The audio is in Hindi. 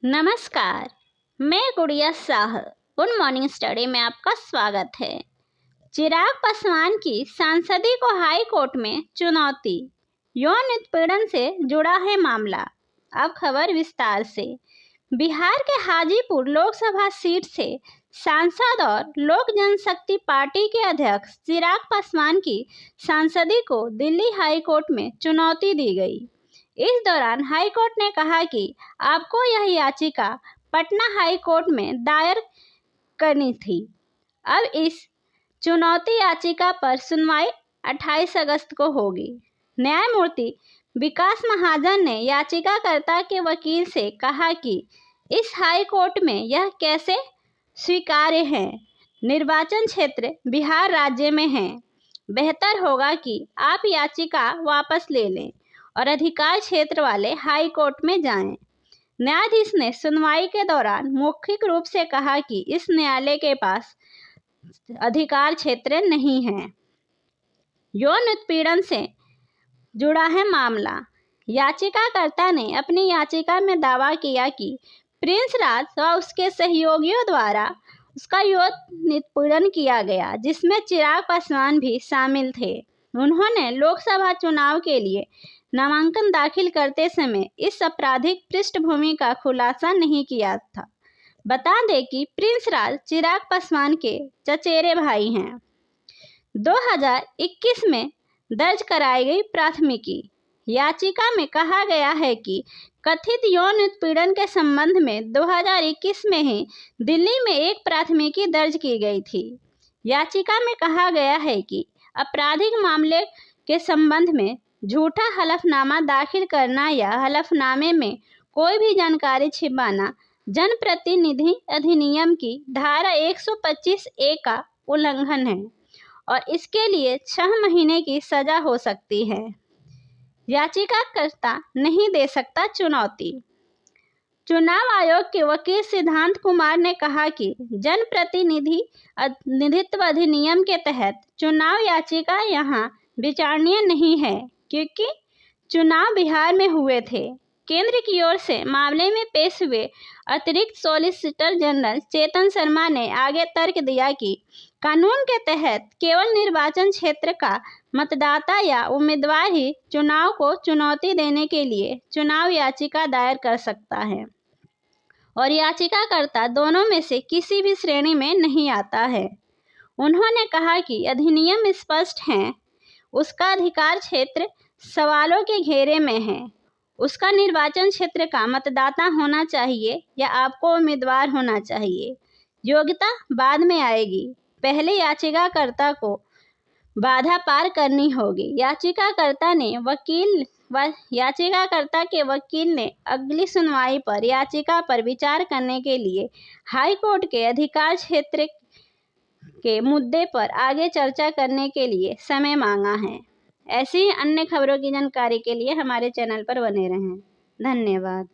नमस्कार, मैं गुड़िया शाह। गुड मॉर्निंग स्टडी में आपका स्वागत है। चिराग पासवान की सांसदी को हाई कोर्ट में चुनौती, यौन उत्पीड़न से जुड़ा है मामला। अब खबर विस्तार से। बिहार के हाजीपुर लोकसभा सीट से सांसद और लोक जनशक्ति पार्टी के अध्यक्ष चिराग पासवान की सांसदी को दिल्ली हाई कोर्ट में चुनौती दी गई। इस दौरान हाई कोर्ट ने कहा कि आपको यह याचिका पटना हाई कोर्ट में दायर करनी थी। अब इस चुनौती याचिका पर सुनवाई 28 अगस्त को होगी। न्यायमूर्ति विकास महाजन ने याचिकाकर्ता के वकील से कहा कि इस हाई कोर्ट में यह कैसे स्वीकार्य है। निर्वाचन क्षेत्र बिहार राज्य में है। बेहतर होगा कि आप याचिका वापस ले लें और अधिकार क्षेत्र वाले हाई कोर्ट में जाएं। न्यायाधीश ने सुनवाई के दौरान मौखिक रूप से कहा कि इस न्यायालय के पास अधिकार क्षेत्र नहीं है। यौन उत्पीड़न से जुड़ा है मामला। याचिकाकर्ता ने अपनी याचिका में दावा किया कि प्रिंस राज व उसके सहयोगियों द्वारा उसका यौन उत्पीड़न किया गया, जिसमें चिराग पासवान भी शामिल थे। उन्होंने लोकसभा चुनाव के लिए नामांकन दाखिल करते समय इस आपराधिक पृष्ठभूमि का खुलासा नहीं किया था। बता दें कि प्रिंस राज चिराग पासवान के चचेरे भाई हैं। 2021 में दर्ज कराई गई प्राथमिकी याचिका में कहा गया है कि कथित यौन उत्पीड़न के संबंध में 2021 में ही दिल्ली में एक प्राथमिकी दर्ज की गई थी। याचिका में कहा गया है कि आपराधिक मामले के संबंध में झूठा हलफनामा दाखिल करना या हलफनामे में कोई भी जानकारी छिपाना जनप्रतिनिधि अधिनियम की धारा 125A का उल्लंघन है और इसके लिए 6 महीने की सजा हो सकती है। याचिकाकर्ता नहीं दे सकता चुनौती। चुनाव आयोग के वकील सिद्धांत कुमार ने कहा कि जनप्रतिनिधित्व अधिनियम के तहत चुनाव याचिका यहाँ विचारणीय नहीं है, क्योंकि चुनाव बिहार में हुए थे। केंद्र की ओर से मामले में पेश हुए अतिरिक्त सॉलिसिटर जनरल चेतन शर्मा ने आगे तर्क दिया कि कानून के तहत केवल निर्वाचन क्षेत्र का मतदाता या उम्मीदवार ही चुनाव को चुनौती देने के लिए चुनाव याचिका दायर कर सकता है और याचिकाकर्ता दोनों में से किसी भी श्रेणी में नहीं आता है। उन्होंने कहा कि अधिनियम स्पष्ट है, उसका अधिकार क्षेत्र सवालों के घेरे में है। उसका निर्वाचन क्षेत्र का मतदाता होना चाहिए या आपको उम्मीदवार होना चाहिए। योग्यता बाद में आएगी, पहले याचिकाकर्ता को बाधा पार करनी होगी। याचिकाकर्ता के वकील ने अगली सुनवाई पर याचिका पर विचार करने के लिए हाई कोर्ट के अधिकार क्षेत्र के मुद्दे पर आगे चर्चा करने के लिए समय मांगा है। ऐसी ही अन्य खबरों की जानकारी के लिए हमारे चैनल पर बने रहें। धन्यवाद।